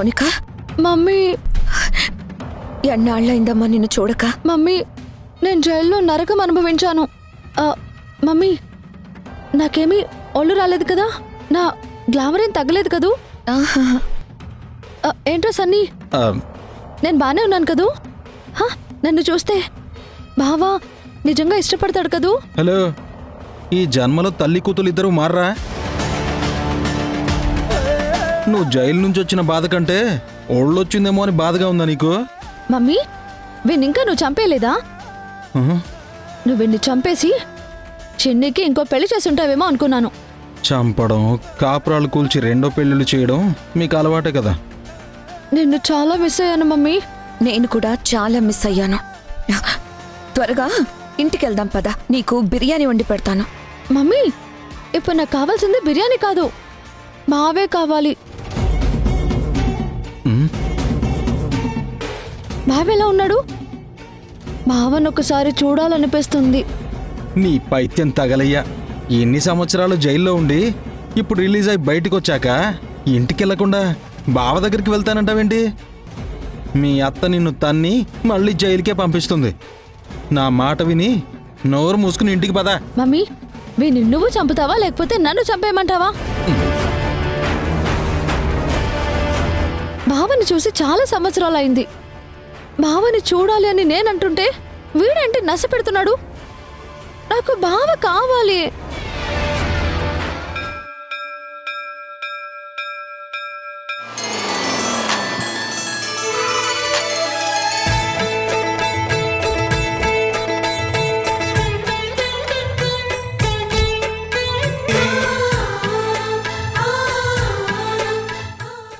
Mounika, mummy ఎన్నాళ్ళైందమ్మా నిన్ను చూడక? Mummy, నేను జైల్లో నరకం అనుభవించాను. మమ్మీ, నాకేమీ ఒళ్ళు రాలేదు కదా? నా గ్లామర్ ఏం తగ్గలేదు కదూ? ఏంట్రా సన్నీ, నేను బానే ఉన్నాను కదూ? నన్ను చూస్తే బావా నిజంగా ఇష్టపడతాడు కదూ? హలో, ఈ జన్మలో తల్లి కూతురు ఇద్దరు మారరా? నువ్వు జైలు నుంచి వచ్చిన బాధ కంటే ఒళ్ళొచ్చిందేమో అని బాధగా ఉందా నీకు? మమ్మీ, వీణ్ణింకా నువ్వు చంపేయలేదా? నువ్వు వీణ్ణి చంపేసి చిన్నికి ఇంకో పెళ్లి చేసి ఉంటావేమో అనుకున్నాను. చంపడం, కాపురాలు కూల్చి రెండో పెళ్ళిళ్ళు చేయడం మీకు అలవాటే కదా. నిన్ను చాలా మిస్ అయ్యాను మమ్మీ. నేను కూడా చాలా మిస్ అయ్యాను. త్వరగా ఇంటికెళ్దాం పద, నీకు బిర్యానీ వండి పెడతాను. మమ్మీ, ఇప్పుడు నాకు కావాల్సింది బిర్యానీ కాదు, బావే కావాలి. బావెలా ఉన్నాడు? బావను ఒకసారి చూడాలనిపిస్తుంది. నీ పైత్యం తగలయ్యా. ఎన్ని సంవత్సరాలు జైల్లో ఉండి ఇప్పుడు రిలీజ్ అయి బయటకు వచ్చాక ఇంటికెళ్లకుండా బావ దగ్గరికి వెళ్తానంటావేంటి? మీ అత్త నిన్ను తన్ని మళ్ళీ జైలుకే పంపిస్తుంది. నా మాట విని నోరు మూసుకుని ఇంటికి పదా. మమ్మీ, వీణ్ణి నువ్వు చంపుతావా లేకపోతే నన్ను చంపేయమంటావా? బావని చూసి చాలా సంవత్సరాలు అయింది. బావని చూడాలి అని నేనంటుంటే వీడేంటి నశ పెడుతున్నాడు? నాకు బావ కావాలి.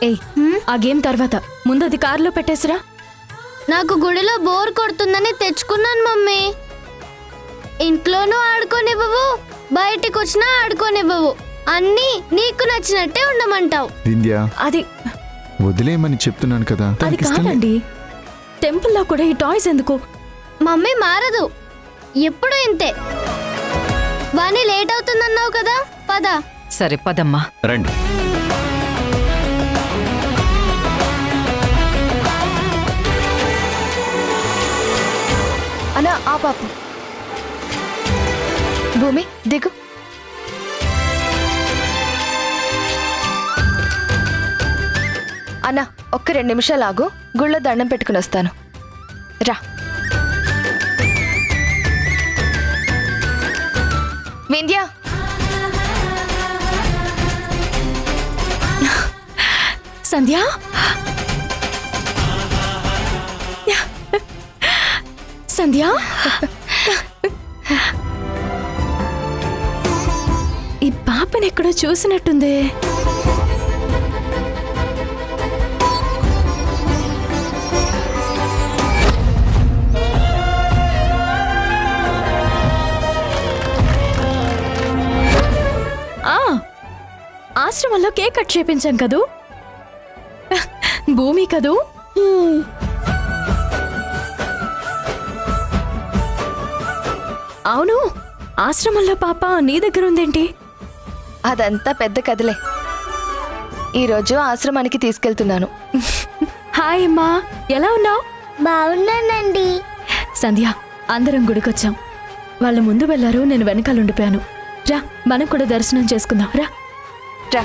ఏయ్, ఆ గేమ్ తర్వాత ముందు అది కారులో పెట్టేసిరా. నాకు గుడిలో బోర్ కొడుతుందని తెచ్చుకున్నాను మమ్మీ. ఇంట్లోనూ ఆడుకోనివ్వవు, బయటికి వచ్చినా ఆడుకోనివ్వవు. అన్నీ నీకు నచ్చినట్టే ఉండమంటావు. వింధ్యా, అది వదిలేయమని చెప్తున్నాను కదా. అది కాదండి, టెంపుల్లో కూడా ఈ టాయ్స్ ఎందుకు? మమ్మీ మారదు, ఎప్పుడు ఇంతే. వాణి లేట్ అవుతుందన్నావు కదా, పద. సరే పదమ్మా, రండి. అన్నా, ఆ పాప భూమి దిగు. అన్నా, ఒక్క 2 నిమిషాలు ఆగు, గుళ్ళో దండం పెట్టుకుని వస్తాను. రా వింధ్యా. సంధ్య, సంధ్య, ఈ పాపని ఎక్కడో చూసినట్టుంది. ఆశ్రమంలో కేక్ కట్ చేపించాం కదూ, భూమి కదూ? అవును, ఆశ్రమంలో పాప నీ దగ్గర ఉందేంటి? అదంతా పెద్ద కథలే. ఈరోజు ఆశ్రమానికి తీసుకెళ్తున్నాను. హాయ్ అమ్మా, ఎలా ఉన్నావు? బాగున్నానండి. సంధ్య, అందరం గుడికొచ్చాం. వాళ్ళు ముందు వెళ్లారు, నేను వెనకాల ఉండిపోయాను. రా, మనం కూడా దర్శనం చేసుకుందాం. రా రా.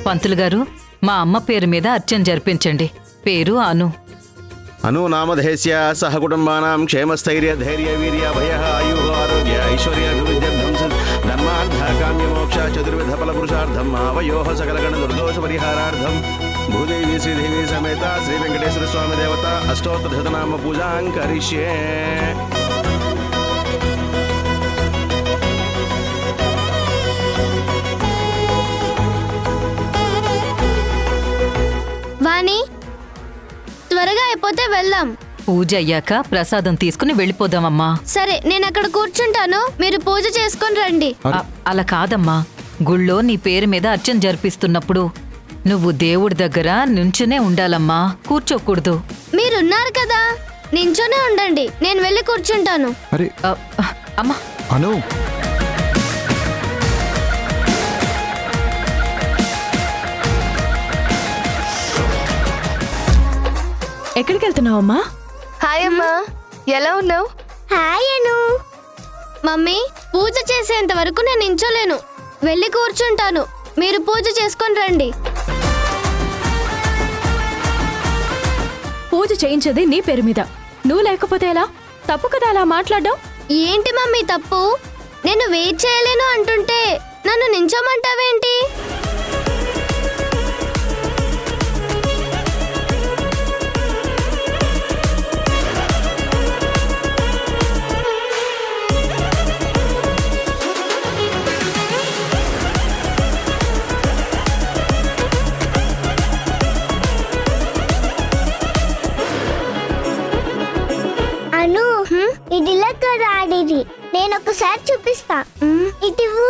పంతులు గారు, మా అమ్మ పేరు మీద అర్చన జరిపించండి. పేరు అను. అను నామధేస్య సహ కుటుంబానాం క్షేమస్థైర్య ధైర్య వీర్య భయ ఆయు ఆరోగ్య ఐశ్వర్య అభివృద్ధ్యర్థం ధర్మార్థ కామ్య మోక్ష చతుర్విధ ఫల పురుషార్థం ఆవయోహ సకలగణ దుర్దోష పరిహారార్థం భూదేవి శ్రీదేవి సమేత శ్రీ వెంకటేశ్వర స్వామి దేవత అష్టోత్తరశతనామ పూజాం కరిష్యే. వాణి, త్వరగా అయిపోతే వెళ్దాం. పూజ అయ్యాక ప్రసాదం తీసుకుని వెళ్ళిపోదామమ్మా. సరే, నేను అక్కడ కూర్చుంటాను, మీరు పూజ చేసుకొని రండి. అలా కాదమ్మా, గుళ్ళో నీ పేరు మీద అర్చన జరిపిస్తున్నప్పుడు నువ్వు దేవుడి దగ్గర నుంచునే ఉండాలమ్మా, కూర్చోకూడదు. మీరున్నారు కదా, నించోనే ఉండండి, నేను వెళ్ళి కూర్చుంటాను. అరే అమ్మా అను, ఎక్కడికి వెళ్తున్నావమ్మా? హాయ్ అమ్మా, ఎలా ఉన్నావు? హాయ్ అను. మమ్మీ, పూజ చేసేంత వరకు నేను నించోలేను, వెళ్ళి కూర్చుంటాను. మీరు పూజ చేసుకొని రండి. పూజ చేయించేది నీ పేరు మీద, నువ్వు లేకపోతే ఎలా? తప్పు కదా అలా మాట్లాడడం. ఏంటి మమ్మీ తప్పు? నేను వెయిట్ చేయలేను అంటుంటే నన్ను నించోమంటావేంటి? అను, ఇది లెక్క ఆడేది. నేను ఒకసారి చూపిస్తా. ఇటివ్వు.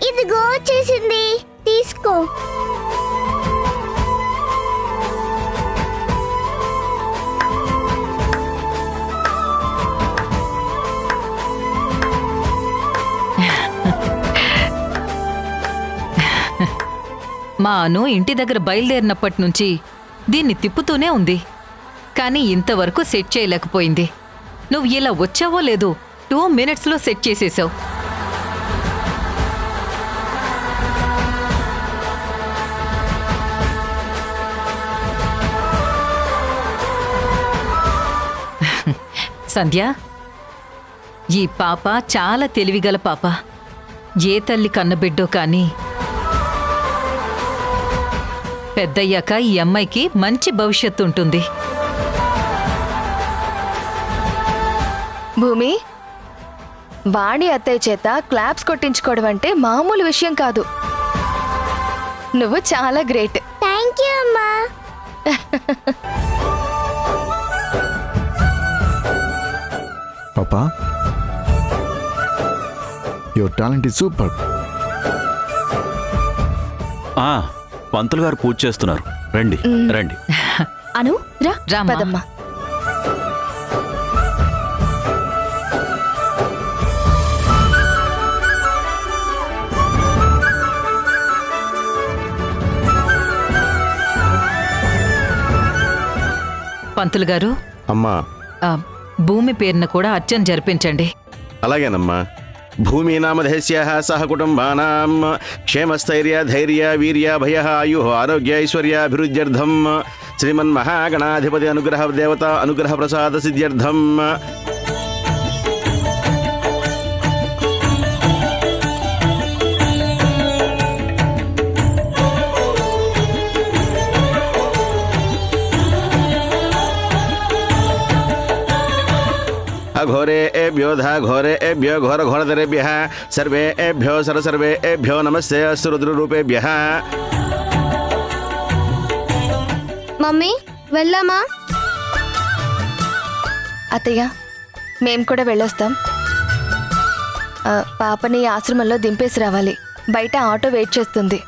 ఇదిగో వచ్చేసింది, తీసుకో. మా అను ఇంటి దగ్గర బయలుదేరినప్పటి నుంచి దీన్ని తిప్పుతూనే ఉంది, కానీ ఇంతవరకు సెట్ చేయలేకపోయింది. నువ్వు ఇలా వచ్చావో లేదో 2 minutesలో సెట్ చేసేసావు. సంధ్య, ఈ పాప చాలా తెలివిగల పాప. ఏ తల్లి కన్నబిడ్డో కానీ పెద్దయ్యాక ఈ అమ్మాయికి మంచి భవిష్యత్తు ఉంటుంది. భూమి, వాణి అత్తయ్య చేత క్లాప్స్ కొట్టించుకోవడం అంటే మామూలు విషయం కాదు. నువ్వు చాలా గ్రేట్. థ్యాంక్ యూ అమ్మా. పాపా, యువర్ టాలెంట్ ఇస్ సూపర్. పంతులు గారు పూజ చేస్తున్నారు, రండి రండి. అను రా. రామ్మా. పదమ్మా. పంతులు గారు, అమ్మా. భూమి పేరున కూడా అర్చన జరిపించండి. అలాగేనమ్మా. భూమి నామధేస్య సహ కుటుంబానాం క్షేమస్థైర్య ధైర్య వీర్య భయ ఆయు ఆరోగ్య ఐశ్వర్యాభివృద్ధ్యర్థం శ్రీమన్మహాగణాధిపతి అనుగ్రహ దేవత అనుగ్రహ ప్రసాద సిద్ధ్యర్థం अघोरेभ्यो घोरेभ्यो घोरघोरतरेभ्यः सर्वेभ्यो सर्वेभ्यो नमस्ते अस्तु रुद्ररूपेभ्यः. మమ్మీ, వెళ్ళామా? అత్తయ్య, మేము కూడా వెళ్ళొస్తాం. పాపని ఆశ్రమంలో దింపేసి రావాలి. బయట ఆటో వెయిట్ చేస్తుంది.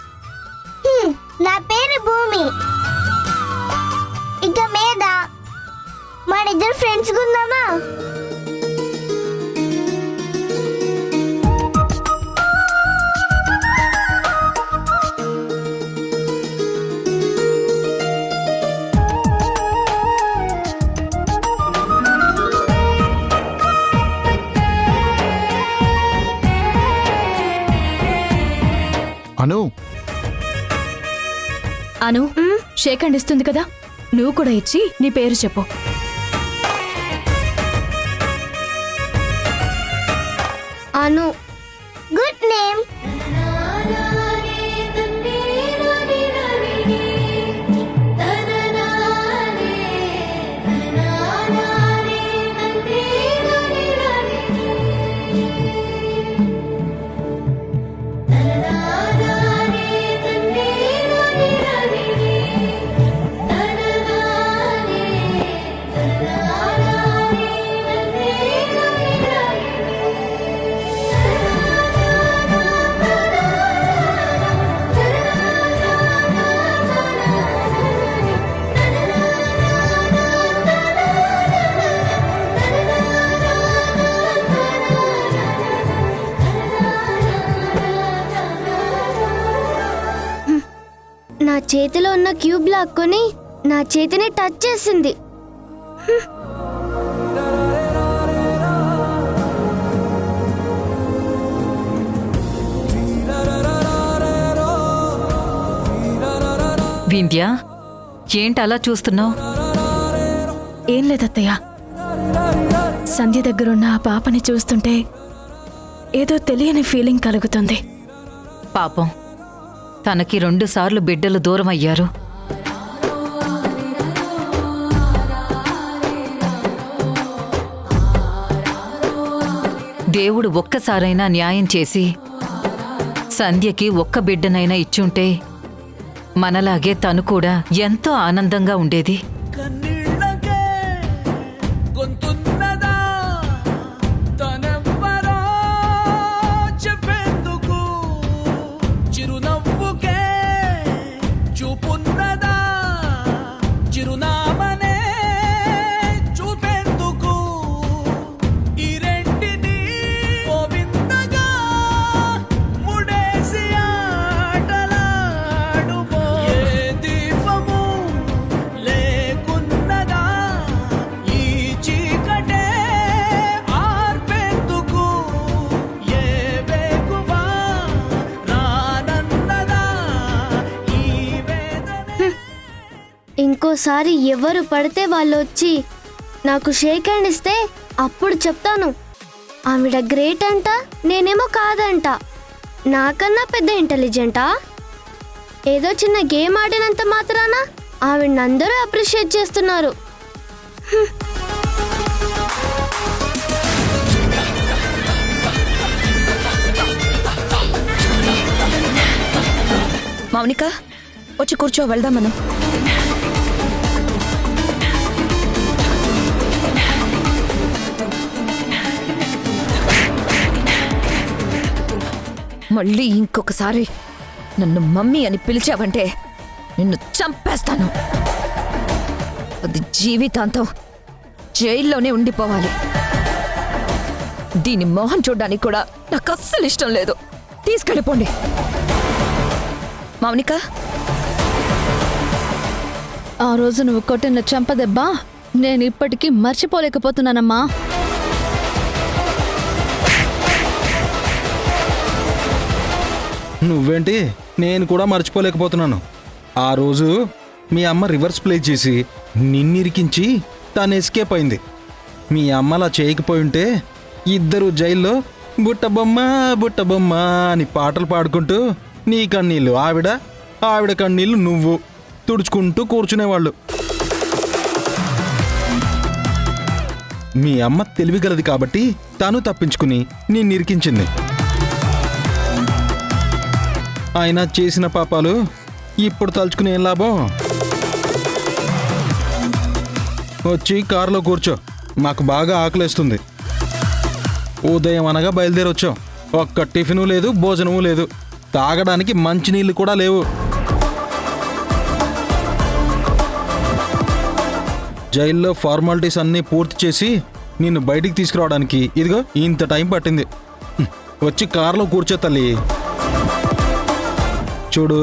నా పేరు భూమి. ఇక మీద మన ఇద్దరు ఫ్రెండ్స్ ఉందామా? అను, అను షేక్ హ్యాండ్ ఇస్తుంది కదా, నువ్వు కూడా ఇచ్చి నీ పేరు చెప్పు. అను. Good name. నా చేతిలో ఉన్న క్యూబ్ లాక్కొని నా చేతిని టచ్ చేసింది. వింధ్య, ఏంటి అలా చూస్తున్నావు? ఏం లేదత్తయ్య, సంధ్య దగ్గరున్న ఆ పాపని చూస్తుంటే ఏదో తెలియని ఫీలింగ్ కలుగుతుంది. పాపం, తనకి 2 సార్లు బిడ్డలు దూరం అయ్యారు. దేవుడు ఒక్కసారైనా న్యాయం చేసి సంధ్యకి ఒక్క బిడ్డనైనా ఇచ్చుంటే మనలాగే తను కూడా ఎంతో ఆనందంగా ఉండేది. ఇంకోసారి ఎవరు పడితే వాళ్ళు వచ్చి నాకు షేక్ హ్యాండ్ ఇస్తే అప్పుడు చెప్తాను ఆవిడ గ్రేట్ అంట, నేనేమో కాదంట. నాకన్నా పెద్ద ఇంటెలిజెంటా? ఏదో చిన్న గేమ్ ఆడినంత మాత్రాన ఆవిడనందరూ అప్రిషియేట్ చేస్తున్నారు. మౌనిక, వచ్చి కూర్చో, వెళ్దాం మనం. మళ్ళీ ఇంకొకసారి నన్ను మమ్మీ అని పిలిచావంటే నిన్ను చంపేస్తాను. అది జీవితాంతం జైల్లోనే ఉండిపోవాలి. దీని మొహం చూడ్డానికి కూడా నాకు అస్సలు ఇష్టం లేదు. తీసుకెళ్ళిపోండి. మౌనిక, ఆ రోజు నువ్వు కొట్టిన చెంపదెబ్బ నేను ఇప్పటికీ మర్చిపోలేకపోతున్నానమ్మా. నువ్వేంటి, నేను కూడా మర్చిపోలేకపోతున్నాను. ఆ రోజు మీ అమ్మ రివర్స్ ప్లే చేసి నిన్నిరికించి తను ఎస్కేప్ అయింది. మీ అమ్మ అలా చేయకపోయింటే ఇద్దరు జైల్లో బుట్టబొమ్మ బుట్టబొమ్మ అని పాటలు పాడుకుంటూ నీ కన్నీళ్ళు ఆవిడ కన్నీళ్ళు నువ్వు తుడుచుకుంటూ కూర్చునేవాళ్ళు. మీ అమ్మ తెలివిగలది కాబట్టి తాను తప్పించుకుని నిన్నిరికించింది. ఆయన చేసిన పాపాలు ఇప్పుడు తలుచుకుని ఏం లాభం? వచ్చి కారులో కూర్చో, మాకు బాగా ఆకలేస్తుంది. ఉదయం అనగా బయలుదేరొచ్చాం. ఒక్క టిఫిను లేదు, భోజనము లేదు, తాగడానికి మంచినీళ్ళు కూడా లేవు. జైల్లో ఫార్మాలిటీస్ అన్నీ పూర్తి చేసి నిన్ను బయటికి తీసుకురావడానికి ఇదిగో ఇంత టైం పట్టింది. వచ్చి కారులో కూర్చో తల్లి. చూడు,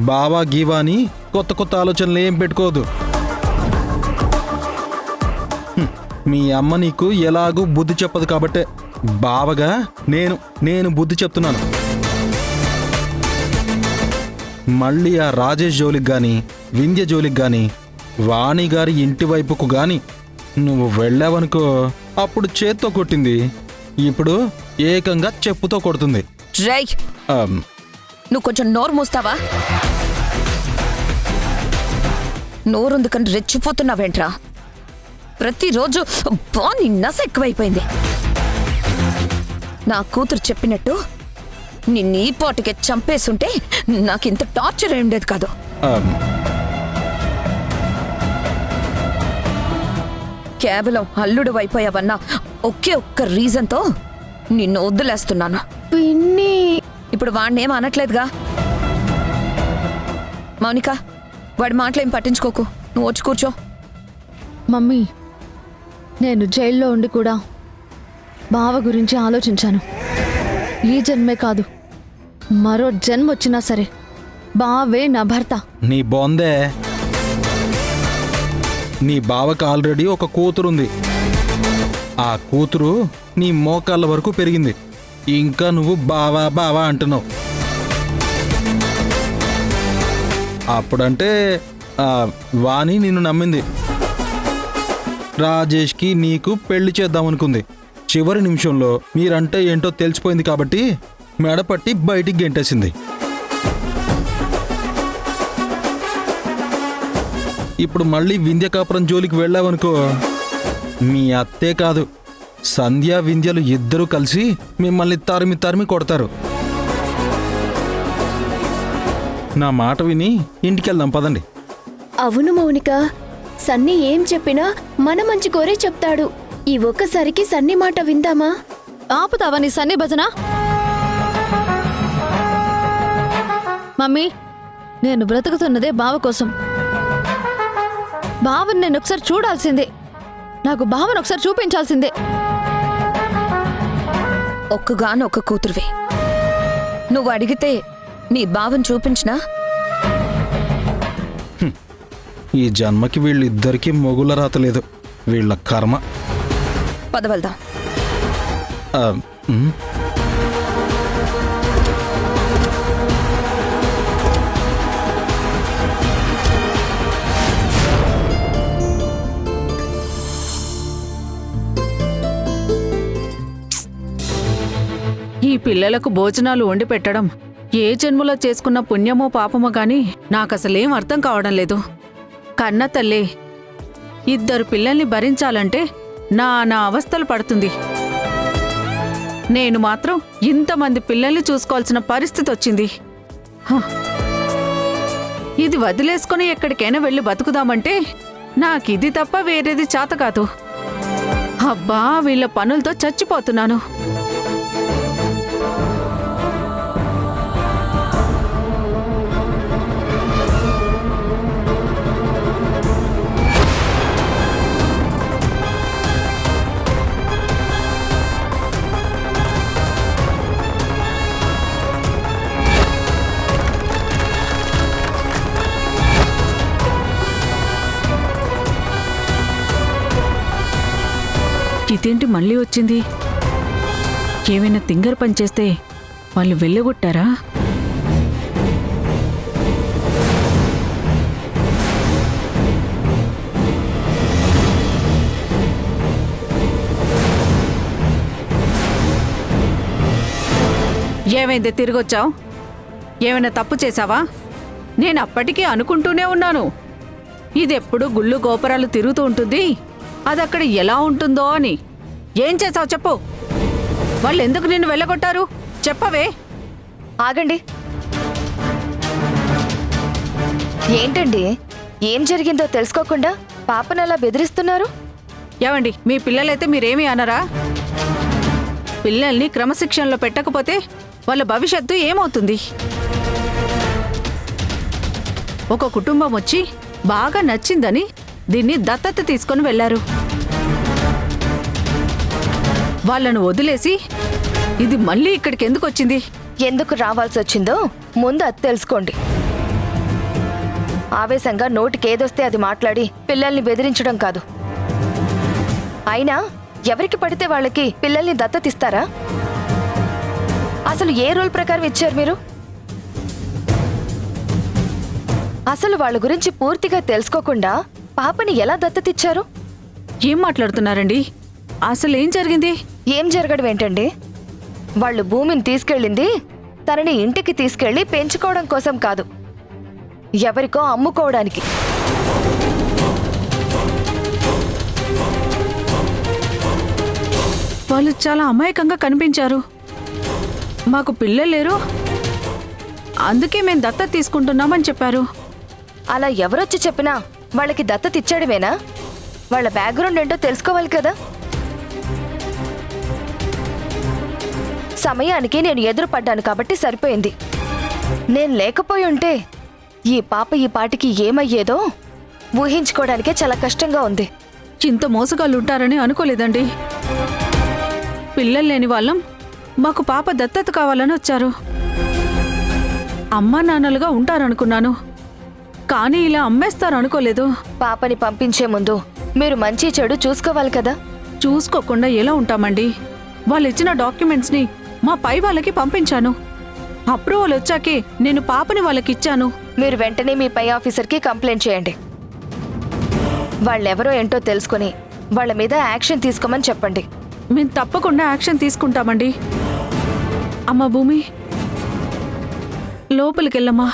బావా గీవా అని కొత్త కొత్త ఆలోచనలు ఏం పెట్టుకోదు. మీ అమ్మ నీకు ఎలాగూ బుద్ధి చెప్పదు కాబట్టే బావగా నేను బుద్ధి చెప్తున్నాను. మళ్ళీ ఆ రాజేష్ జోలికి గాని, వింధ్య జోలికి గాని, వాణి గారి ఇంటి వైపుకు గాని నువ్వు వెళ్ళావనుకో, అప్పుడు చేత్తో కొట్టింది ఇప్పుడు ఏకంగా చెప్పుతో కొడుతుంది. జై, నువ్వు కొంచెం నోరు మూస్తావా? నోరుందుకని రెచ్చిపోతున్నావేంట్రా? ప్రతిరోజు బాని నస ఎక్కువైపోయింది. నా కూతురు చెప్పినట్టు నిన్ను ఈ పాటికే చంపేసుంటే నాకింత టార్చర్ అయి ఉండేది కాదు. కేవలం అల్లుడు అయిపోయావన్న ఒక్క రీజన్తో నిన్ను వదిలేస్తున్నాను. పిన్ని, ఇప్పుడు వాడినేం అనట్లేదుగా. మౌనిక, వాడి మాటలేం పట్టించుకోకు, నువ్వు వచ్చి కూర్చో. మమ్మీ, నేను జైల్లో ఉండి కూడా బావ గురించి ఆలోచించాను. ఈ జన్మే కాదు, మరో జన్మ వచ్చినా సరే బావే నా భర్త. నీ బొందే. నీ బావకు ఆల్రెడీ ఒక కూతురుంది. ఆ కూతురు నీ మోకాళ్ళ వరకు పెరిగింది. ఇంకా నువ్వు బావా బావా అంటున్నావు. అప్పుడంటే వాణి నిన్ను నమ్మింది. రాజేష్కి నీకు పెళ్లి చేద్దామనుకుంది. చివరి నిమిషంలో మీరంటే ఏంటో తెలిసిపోయింది కాబట్టి మెడపట్టి బయటికి గెంటేసింది. ఇప్పుడు మళ్ళీ వింధ్య కాపురం జోలికి వెళ్ళావనుకో, మీ అత్తే కాదు సంధ్య వింధ్యలు ఇద్దరూ కలిసి మిమ్మల్ని తరిమి తరిమి కొడతారు. నా మాట విని ఇంటికెళ్దాం పదండి. అవును మౌనిక, సన్నీ ఏం చెప్పినా మన మంచి కోరే చెప్తాడు. ఈ ఒక్కసారికి సన్నీ మాట విందామా? ఆపుతావా నీ సన్నీ భజన? మమ్మీ, నేను బ్రతుకుతున్నదే బావ కోసం. బావని నేను ఒకసారి చూడాల్సిందే. నాకు బావను ఒకసారి చూపించాల్సిందే. ఒక్కగానొక్క కూతురువే. నువ్వు అడిగితే నీ బావను చూపించినా? ఈ జన్మకి వీళ్ళిద్దరికీ మొగుల రాతలేదు. వీళ్ళ కర్మ. పద వెళ్దాం. ఈ పిల్లలకు భోజనాలు వండి పెట్టడం ఏ జన్మలో చేసుకున్న పుణ్యమో పాపమో గాని నాకసలేం అర్థం కావడం లేదు. కన్న తల్లి ఇద్దరు పిల్లల్ని భరించాలంటే నా అవస్థలు పడుతుంది. నేను మాత్రం ఇంతమంది పిల్లల్ని చూసుకోవాల్సిన పరిస్థితి వచ్చింది. ఇది వదిలేసుకుని ఎక్కడికైనా వెళ్ళి బతుకుదామంటే నాకిది తప్ప వేరేది చేత కాదు. అబ్బా, వీళ్ళ పనులతో చచ్చిపోతున్నాను. ఇదేంటి మళ్ళీ వచ్చింది? ఏమైనా తింగర్ పని చేస్తే వాళ్ళు వెళ్ళగొట్టారా? ఏమైంది తిరిగొచ్చావు? ఏమైనా తప్పు చేశావా? నేను అప్పటికీ అనుకుంటూనే ఉన్నాను, ఇదెప్పుడు గుళ్ళు గోపురాలు తిరుగుతూ ఉంటుంది, అదక్కడ ఎలా ఉంటుందో అని. ఏం చేసావు చెప్పు. వాళ్ళు ఎందుకు నిన్ను వెళ్ళగొట్టారు చెప్పవే. ఆగండి. ఏంటండి, ఏం జరిగిందో తెలుసుకోకుండా పాపను అలా బెదిరిస్తున్నారు? ఏమండి, మీ పిల్లలైతే మీరేమీ అనరా? పిల్లల్ని క్రమశిక్షణలో పెట్టకపోతే వాళ్ళ భవిష్యత్తు ఏమవుతుంది? ఒక కుటుంబం వచ్చి బాగా నచ్చిందని దీన్ని దత్తత తీసుకొని వెళ్లారు. వాళ్ళను వదిలేసి ఇది మళ్ళీ ఇక్కడికి ఎందుకు వచ్చింది? ఎందుకు రావాల్సి వచ్చిందో ముందు అది తెలుసుకోండి. ఆవేశంగా నోటికేదొస్తే అది మాట్లాడి పిల్లల్ని బెదిరించడం కాదు. అయినా ఎవరికి పడితే వాళ్ళకి పిల్లల్ని దత్తతిస్తారా? అసలు ఏ రూల్ ప్రకారం ఇచ్చారు మీరు? అసలు వాళ్ళ గురించి పూర్తిగా తెలుసుకోకుండా పాపని ఎలా దత్తతిచ్చారు? ఏం మాట్లాడుతున్నారండి? అసలు ఏం జరిగింది? ఏం జరగడం ఏంటండి? వాళ్ళు భూమిని తీసుకెళ్ళింది తనని ఇంటికి తీసుకెళ్లి పెంచుకోవడం కోసం కాదు, ఎవరికో అమ్ముకోవడానికి. వాళ్ళు చాలా అమాయకంగా కనిపించారు. మాకు పిల్లలు లేరు, అందుకే మేము దత్తత తీసుకుంటున్నామని చెప్పారు. అలా ఎవరొచ్చి చెప్పినా వాళ్ళకి దత్తత ఇచ్చాడమేనా? వాళ్ళ బ్యాక్గ్రౌండ్ ఏంటో తెలుసుకోవాలి కదా. సమయానికి నేను ఎదురుపడ్డాను కాబట్టి సరిపోయింది. నేను లేకపోయి ఉంటే ఈ పాప ఈ పాటికి ఏమయ్యేదో ఊహించుకోవడానికే చాలా కష్టంగా ఉంది. ఇంత మోసగాళ్ళు ఉంటారని అనుకోలేదండి. పిల్లలు లేని వాళ్ళం, మాకు పాప దత్తత కావాలని వచ్చారు. అమ్మా నాన్నలుగా ఉంటారనుకున్నాను, కానీ ఇలా అమ్మేస్తారనుకోలేదు. పాపని పంపించే ముందు మీరు మంచి చెడు చూసుకోవాలి కదా. చూసుకోకుండా ఎలా ఉంటామండి? వాళ్ళు ఇచ్చిన డాక్యుమెంట్స్ని మా పై వాళ్ళకి పంపించాను. అప్రూవల్ వచ్చాకే నేను పాపని వాళ్ళకి ఇచ్చాను. మీరు వెంటనే మీ పై ఆఫీసర్కి కంప్లైంట్ చేయండి. వాళ్ళెవరో ఏంటో తెలుసుకుని వాళ్ళ మీద యాక్షన్ తీసుకోమని చెప్పండి. మేము తప్పకుండా యాక్షన్ తీసుకుంటామండి. అమ్మ భూమి, లోపలికెళ్ళమ్మా.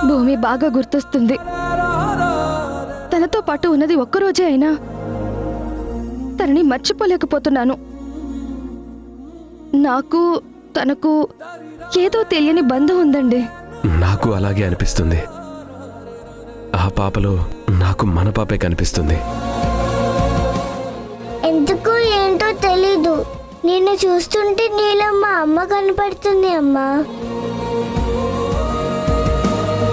భూమి బాగా గుర్తొస్తుంది. తనతో పాటు ఉన్నది ఒక్కరోజే అయినా తనని మర్చిపోలేకపోతున్నాను. నాకు తనకు ఏదో తెలియని బంధం ఉందండి. నాకు అలాగే అనిపిస్తుంది. ఆ పాపలో నాకు మన పాపే కనిపిస్తుంది. ఎందుకు ఏంటో తెలీదు, నిన్ను చూస్తుంటే నీలో మా అమ్మ కనపడుతుంది అమ్మా.